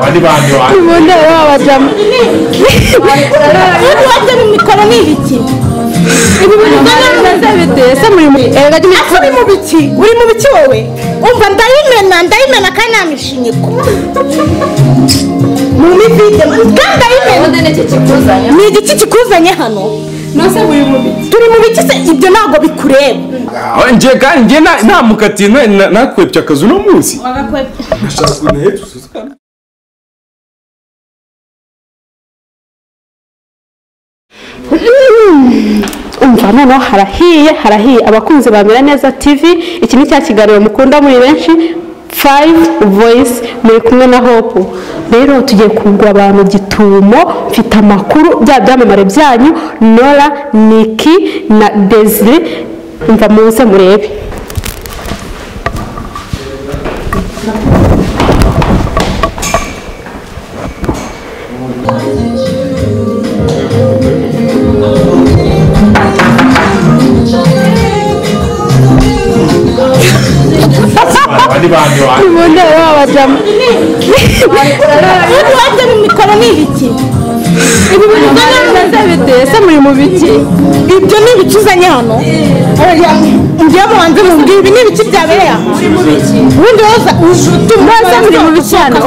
abandi bandi ubundi babajamo wajya mu mikoro ni ibiki ibi bintu byose bitese muri mu biki uri mu biki wowe umva ndayimena kandi namishinyiko mu mivide kandi ndayimena ni igiki kikuzanye hano nose muri mu biki turi mu biki se ibyo ntabwo bikureba nje kandi nje nta mukatiye nakwepye akazu no munsi nashaka kunehetse usuzukana umva noneho harahiye abakunzi ba Meraneza TV iki ni cya kiganiro mukunda muri benshi 5 voice muri kumwe na Hope rero tugiye kugwa abantu gitumo mfite amakuru bya byamamare byanyu Nora Niki na Desire umva muze murebe abandi bandi ubundi babajamo wajya mu mikoro ni ibiki ibi bintu byose bitese muri mu biki ibyo ni ibiki uzanye hano ngiye mu hanze mumbwira ibi ni ibiki byabereye aha ubundi woza mwese muri mu biki hano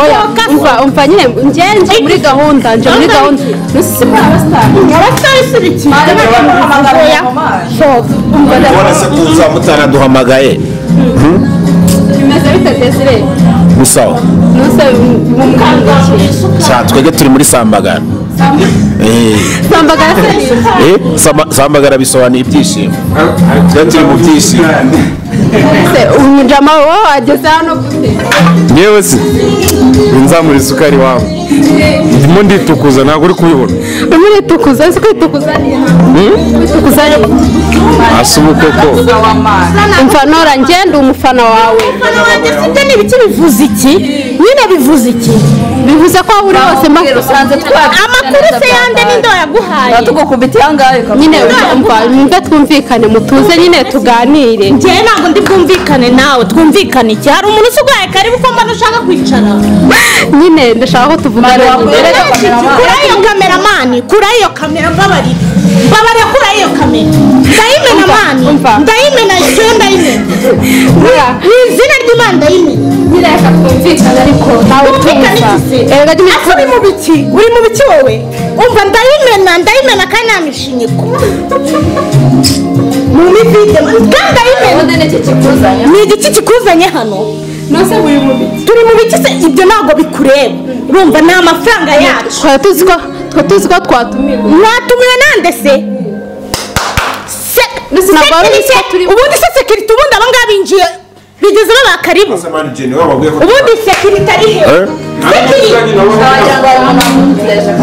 umva nyine nje muri gahunda nusi muri abasitari si ibiki ubona se kuza mutanaduhamagaye bimeze bite Desire gusawa nuse twege turi muri Sambagara Sambagara Sambagara bisobanuye ibyishimo turi mu byishimo umujama wo ageze hano gute yewe se nzamura isukari wawe ndimo nditukuza ntabwo uri kubibona muri tukuza se kwitukuza kwitukuza asumu koko umva Nora ngenda umufana wawe ibyo ni ibiki bivuze iki nyine bivuze iki bivuze ko uri hose amakuru se yande ninde yaguhaye natugukubita yangaye nyine umva twumvikane mutuze nyine tuganire njye ntabwo ndi bwumvikane nawe twumvikane iki hari umuntu usugaye karibu ko mbona ushaka kwicara nyine ndashaka ko tuvugana kura iyo kameramani kura iyo kamera mbabarira kura iyo kamera ndayimena mani ndayimena icyo ndayimena ni izina ry'Imana ndayimena nyine reka twumvikane ariko nawe tumva uri mu biki wowe umva ndayimena kandi namishinyiko mu mivide kandi ndayimena ni igiki kikuzanye hano nose muri mu biki turi mu biki se ibyo ntabwo bikureba urumva ni amafaranga yacu twari tuzi ko mwatumiwe nande se ubundi se sekirite ubundi aba ngaba binjiye bigeze baba karibu ubundi sekirite ari he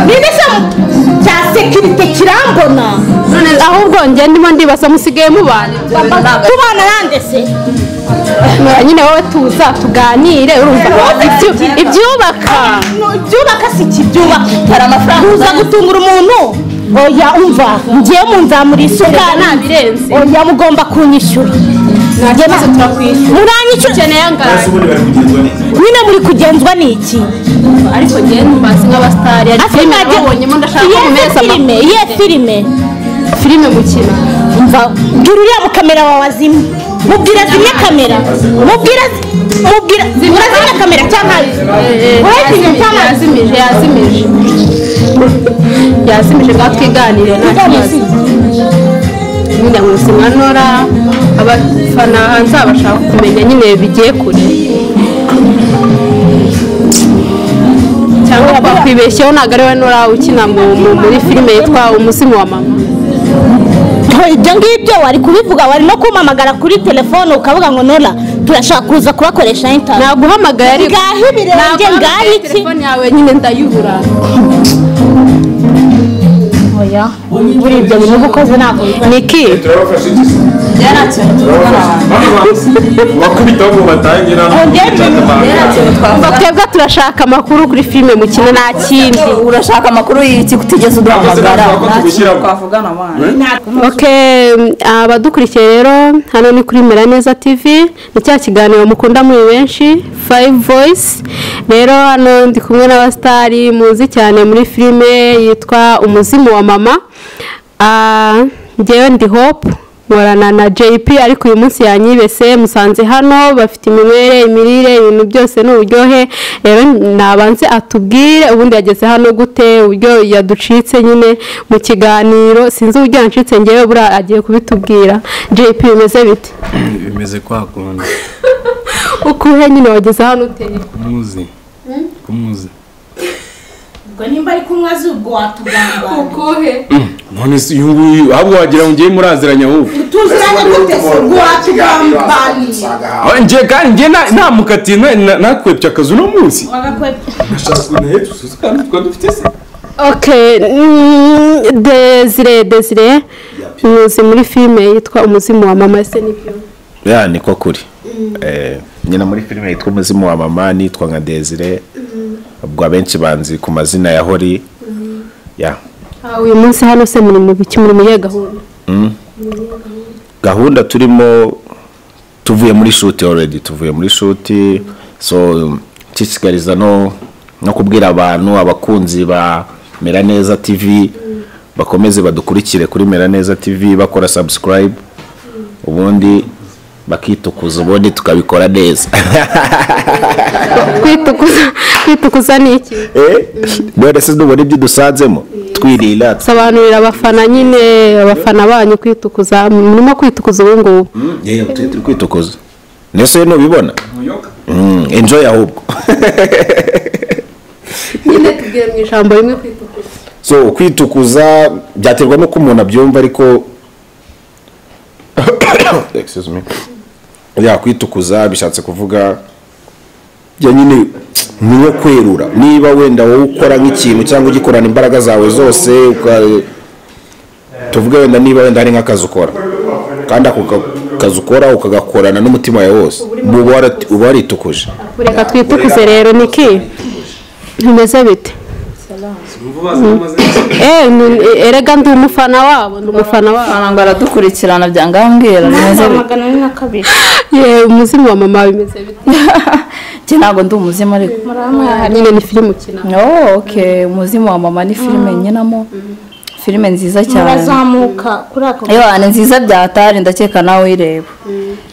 ninde se cya sekirite kirambona ahubwo njye ndimo ndibaza musigaye mubana tubana nande se nyine wowe tuza tuganire urumva ibyubaka si ikibyubaka hari amafaranga uza gutungura umuntu oya umva ngiye mu nzamura isukari nabirenze oya mugomba kunyishyura ngiye maze turakwishyura muranyishyura ukeneye angahe nyine muri kugenzwa n'iki ariko ngiye ntumbazi nk'abasitari filime babonyemo ndashaka ko mumeza filime mukina umva bwira uriya mukamera wawe azimye mubwira zimwe kamera mubwira zimwe kamera cyangwa yazimije bwa twiganire nta kibazo nyine nkusi nka Nora abafana hanze bashaka kumenya nyine bigiye kure cyangwa bakwibeshyeho ntabwo ari we Nora ukina muri filime yitwa Umuzimu wa Mama ibyo ngibyo wari kubivuga wari no kumamagara kuri telefone ukavuga ngo Nora turashaka kuza kubakoresha internet naguhamagaye ariko ngaho ibirenge ngaho iki telefone yawe nyine ndayibura oya buri ibyo bintu ukoze ntabwo Niki bakubitaho ngo batangira twebwe turashaka amakuru kuri filime mukina nta kindi urashaka amakuru y'iki kutigeze uduhamagara twavugana abadukurikiye rero hano ni kuri Meraneza TV ni cya kiganiro mukunda muri benshi 5 voice. Rero hano ndi kumwe n'abastari muzi cyane muri filime yitwa Umuzimu wa Mama. Ngewe ndi Hope nkorana na JP ariko uyu munsi yanyibese musanze hano bafite iminywere imirire ibintu byose n'uburyohe. Rero nabanze atubwire ubundi yageze hano gute uburyo yaducitse nyine mu kiganiro sinzi uburyo yancitse ngewe bura agiye kubitubwira. JP bimeze bite? Bimeze kwakunda. Ukuhe nyine wageze hano uteye? Kumuzi. ubwo nimba ari kumwazi ubwo watugamba Ukuhe? None si uyu ahubwo wagira ngo ngiye muraziranya wowe. tuziranye gute se ubwo watugamba Nje kandi nje namukatiye nakwepya akazu no munsi. wagakwepye Nashaka kunahetse usuze kandi twandufite se. Okay, Desire muzi muri filime yitwa Umuzimu wa Mama se nibyo? Ya niko kuri. Nyina muri filime yitwa Umuzimu wa Mama nitwa nka Desire. Ubwo abenshi banzi ku mazina ya Hori. Ya. Uyu munsi hano se muri mu biki muri muye gahunda? Gahunda turimo tuvuye muri shoot already tuvuye muri shoot so nshishikariza no kubwira abantu abakunzi ba Meraneza TV bakomeze badukurikire kuri Meraneza TV bakora subscribe ubundi bakitukuza ubundi tukabikora neza. Kwitukuza ni iki? None se ndubona ibyo dusanzemo twirira Sobanurira abafana nyine abafana banyu kwitukuza murimo kwitukuza ubu ngubu. Yego turi kwitukuza nese nubibona enjoy ahubwo. Nyine tubwire mu ijambo rimwe kwitukuza. So kwitukuza byaterwa no kumuntu abyumva ariko excuse me. Ya kwitukuza bishatse kuvuga ya nyine niyo kwerura niba wenda wowe ukora nk'ikintu cyangwa ugikorana imbaraga zawe zose tuvuge wenda niba wenda hari nk'akazi ukora kandi ako kazi ukora ukagakorana n'umutima wawe wose uba waritukuje. Reka twitukuze rero niki bimeze bite? Erega ndi umufana wabo ngo aradukurikirana byangambwira neza magana na kabiri Umuzimu wa Mama bimeze bite? cyo ntago ndi umuzimu ariko Nyine ni filime ukina. okay Umuzimu wa Mama ni filime nyenamo filime nziza cyane murazamuka kuri ako ni nziza byatari ndakeka nawe ireba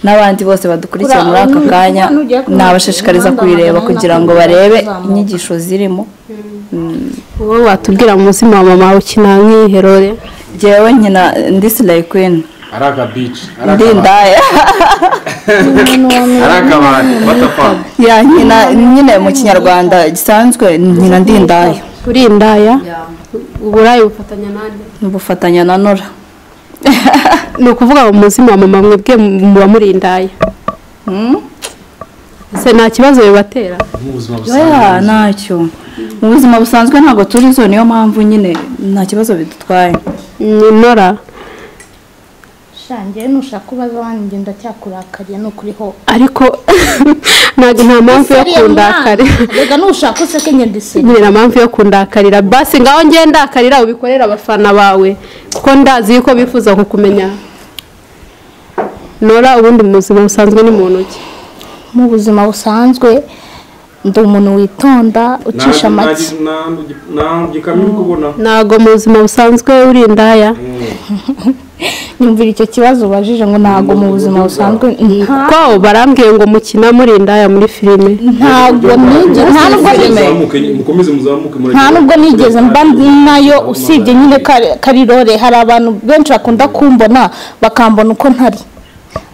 n'abandi bose badukurikira muri aka kanya nabashishikariza kuyireba kugira ngo barebe inyigisho zirimo. Wowe watubwira Umuzimu wa Mama ukina nk'iherore? Jewe nkina ndi Slay Queen Araka beach. ndindaya Araka abantu batapfa. ya nkina nyine mu kinyarwanda gisanzwe nkina ndindaya. Uri indaya? Uburayi bufatanya nande? Bufatanya na Nora. Ni ukuvuga Umuzimu wa Mama mwebwe muba muri indaya? Se nta kibazo bibatera? Ya ntacyo mu buzima busanzwe ntago turi zo niyo mpamvu nyine nta kibazo bidutwaye. Nora shange nushaka kubaza wanjye ndacyakurakariye no kuriho ariko nta mpamvu yo kundakara. Rega nushaka useke nyendise Ngira mpamvu yo kundakarira basi ngaho ngiye ndakarira ubikorera abafana bawe kuko ndazi yuko bifuza kukumenya. Nora ubundi mu buzima busanzwe ni muntu ki? mu buzima busanzwe ndi umuntu witonda ucisha make Nago mu buzima busanzwe uri indaya? nyumvira icyo kibazo ubajije ngo nago mu buzima busanzwe ko barambwiye ngo mukina muri indaya muri filime. ntago nigeze nta nubwo nigeze mba nayo usibye nyine karirore hari abantu benshi bakunda kumbona bakambona uko ntari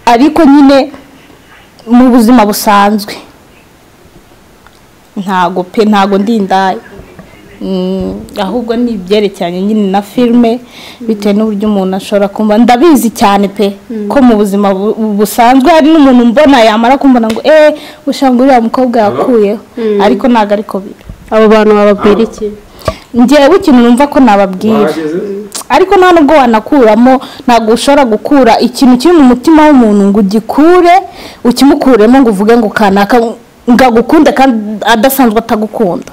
ariko nyine mu buzima busanzwe ntago ndi indaya. Ahubwo ni ibyerekeranye nyine na filime bitewe n'uburyo umuntu ashobora kumva ndabizi cyane pe ko mu buzima busanzwe hari n'umuntu mbona yamara kumbona ngo ushanga uriya mukobwa yakuyeho ariko ntago ariko biri. Abo bantu bababwira iki? Ngewe ikintu numva ko nababwira ariko nta nubwo wanakuramo ntago ushobora gukura ikintu kiri mu mutima w'umuntu ngo ugikure ukimukuremo ngo uvuge ngo kanaka ngagukunda kandi adasanzwe atagukunda.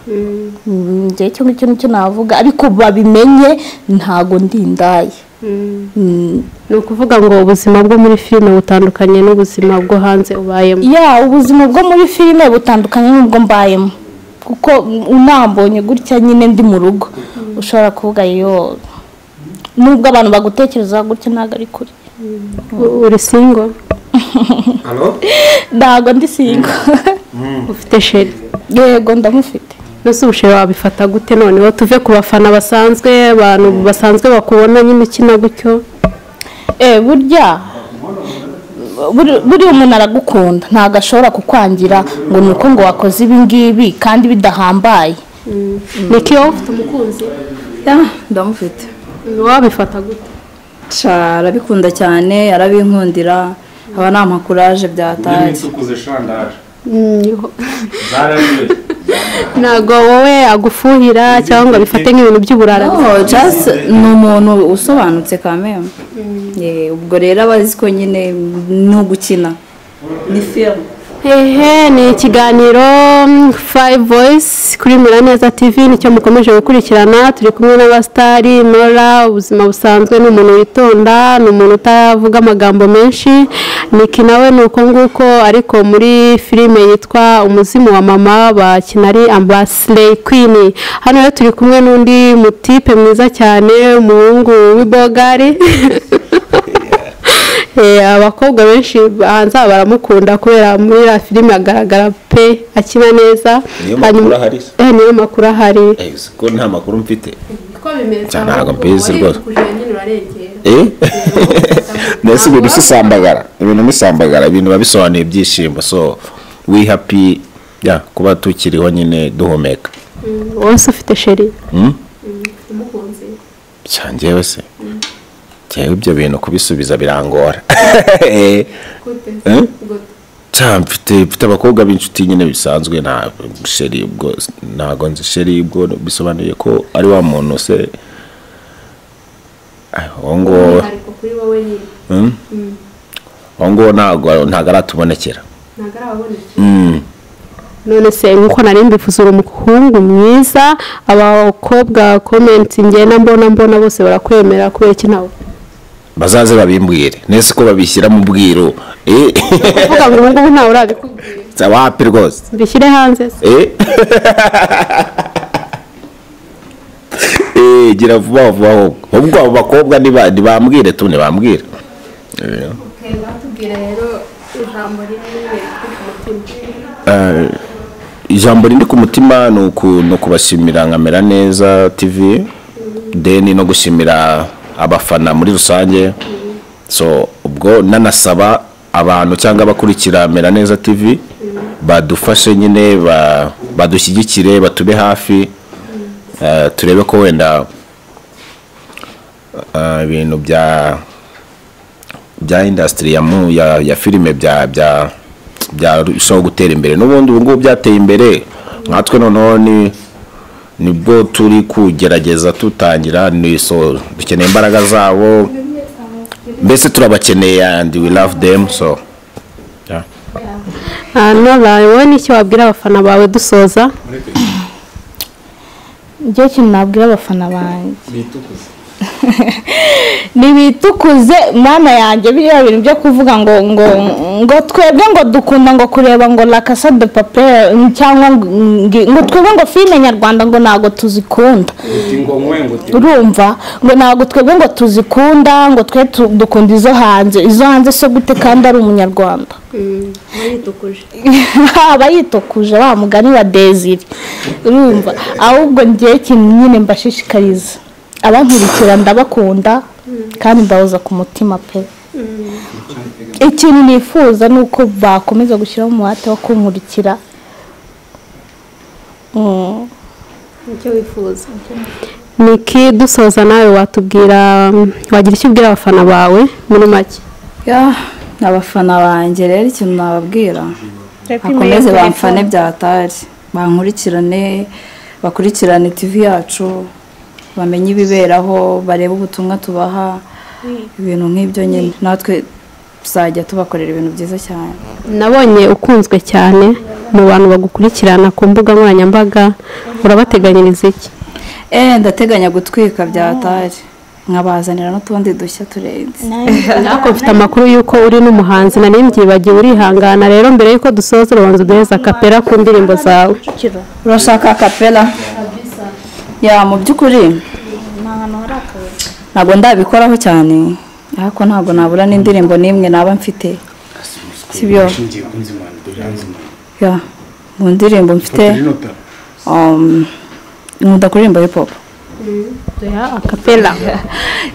Nje cyo ngicyo nicyo navuga ariko babimenye ntago ndi indaya. ni ukuvuga ngo ubuzima bwo muri filime butandukanye n'ubuzima bwo hanze ubayemo. Ubuzima bwo muri filime butandukanye n'ubwo mbayemo kuko unambonye gutya nyine ndi mu rugo ushobora kuvuga yo nubwo abantu bagutekereza gutya ntago ari kuri. Uri single? Ntago ndi single. Ufite sheri? Yego ndamufite. Nose ubusheri wabifata gute noneho tuve ku bafana basanzwe abantu basanzwe bakubona nyine ukina gutyo? Buri umuntu aragukunda ntago ashobora kukwangira ngo nuko ngo wakoze ibi ngibi kandi bidahambaye. Niki wowe ufite umukunzi? ndamufite. Wabifata gute? Arabikunda cyane arabinkundira aba nta makuraje byataye. Ntago wowe agufuhira cyangwa bifate nk'ibintu by'uburara? Just ni umuntu usobanutse kameme. Ubwo rero abazi ko nyine no gukina ni film. Ni ikiganiro 5 Voice kuri Meraneza TV nicyo mukomeje gukurikirana. Turi kumwe n'abastari Nora. Ubuzima busanzwe ni umuntu witonda, ni umuntu utavuga amagambo menshi. Niki nawe nuko nguko ariko muri filime yitwa Umuzimu wa Mama bakina ari Ambassador Queen. Hano rero turi kumwe n'undi mutipe mwiza cyane umuhungu w'ibogari. Abakobwa benshi hanze baramukunda kubera muri la filime agaragara pe akina neza. Niyo makuru ahari. Ko nta makuru mfite. Ko bimeze cyane ntabwo mbizi rwose. Nese ibintu bisambagara ibintu babisobanuye ibyishimo so we happy kuba tukiriho nyine duhumeka. Wose ufite sheri? Umukunzi cyanjyewe se ibyo bintu kubisubiza birangora. Mfite abakobwa b'inshuti nyine bisanzwe nta sheri ubwo ntago nzi sheri ubwo bisobanuye ko ari wa muntu se ongo ntago aratubonekera. None se nkuko nari mbifuza umuhungu mwiza abakobwa comment ngenda mbona bose barakwemera kubera iki nawe bazaze babimbwire nese ko babishyira mu bwiro uvuga ngo ngo ntawe urabikubwira wapi rwose bishyire hanze gira vuba ubwo abo bakobwa ntibambwire ntibambwire. Batubwira rero ijambo rindi ku mutima ni ukubashimira nka Meraneza TV deni no gushimira abafana muri rusange. So ubwo nanasaba abantu cyangwa abakurikira Meraneza TV badufashe nyine badushyigikire batube hafi turebe ko wenda ibintu bya industry ya filime byarushaho gutera imbere. N'ubundi ubu ngubu byateye imbere nkatwe noneho nibwo turi kugerageza tutangira so dukeneye imbaraga zabo mbese turabakeneye and we love them so Nora wowe nicyo wabwira abafana bawe dusoza? Njye kintu nabwira abafana banjye nibitukuze mana yanjye biriya bintu byo kuvuga ngo twebwe ngo dukunda ngo kureba ngo La Casa de Papel cyangwa ngo twebwe ngo filime nyarwanda ngo nago tuzikunda. Urumva ngo nago twebwe ngo tuzikunda ngo twe dukunda izo hanze so gute kandi ari umunyarwanda. Abayitukuje wa mugani wa Desire. Urumva ahubwo njye kintu nyine mbashishikariza abankurikira ndabakunda kandi ndahoza ku mutima pe. Ikintu nifuza nuko bakomeza gushyiraho umuhate wo kunkurikira. Nicyo wifuza. Niki dusoza nawe watubwira wagira icyo ubwira abafana bawe muri make? Abafana banjye rero ikintu nababwira bakomeze bamfane byatari bakurikirane TV yacu bamenye ibiberaho bareba ubutumwa tubaha ibintu nk'ibyo nyine natwe tuzajya tubakorera ibintu byiza cyane. Nabonye ukunzwe cyane mu bantu bagukurikirana ku mbuga nkoranyambaga urabateganyiriza iki? Ndateganya gutwika byatari nkabazanira n'utundi dushya turenze ariko mfite amakuru y'uko uri n'umuhanzi nari mbyibagiwe urihangana rero mbere y'uko dusoza ubanza uduheza kapera ku ndirimbo zawe urashaka kapera ya mu by'ukuri ntabwo ndabikoraho cyane ariko ntabwo nabura n'indirimbo n'imwe naba mfite sibyo ya mu ndirimbo mfite nkunda kuririmba hip hop akapela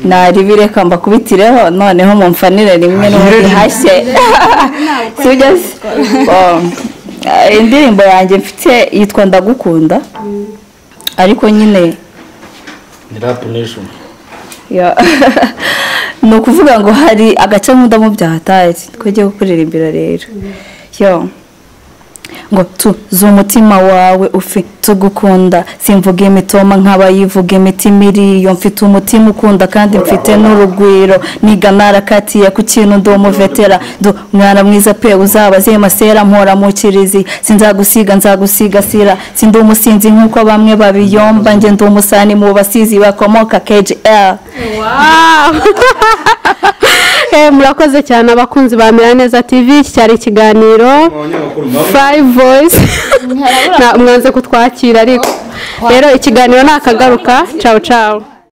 naribireka mbakubitireho noneho mumfanire rimwe n'ubundi hashye sibyo indirimbo yanjye mfite yitwa ndagukunda ariko nyine ni rap nation ni ukuvuga ngo hari agace nkunda mu byahatari twagiye gukuririmbira rero yo ngo tuzi umutima wawe ufite ugukunda simvuga imitoma nk'abayivuga imitima iriyo mfite umutima ukunda kandi mfite n'urugwiro niga narakatiye ku kintu ndi umuvetera mwana mwiza pe uzabaze masera mpora mu kirizi sinzagusiga nzagusigasira sindi umusinzi nk'uko bamwe babiyomba njye ndi umusani mu basizi bakomoka KGL. murakoze cyane abakunzi ba Meraneza TV cyari ikiganiro 5 Voice mwanze kutwakira ariko rero ikiganiro nakagaruka ciao ciao.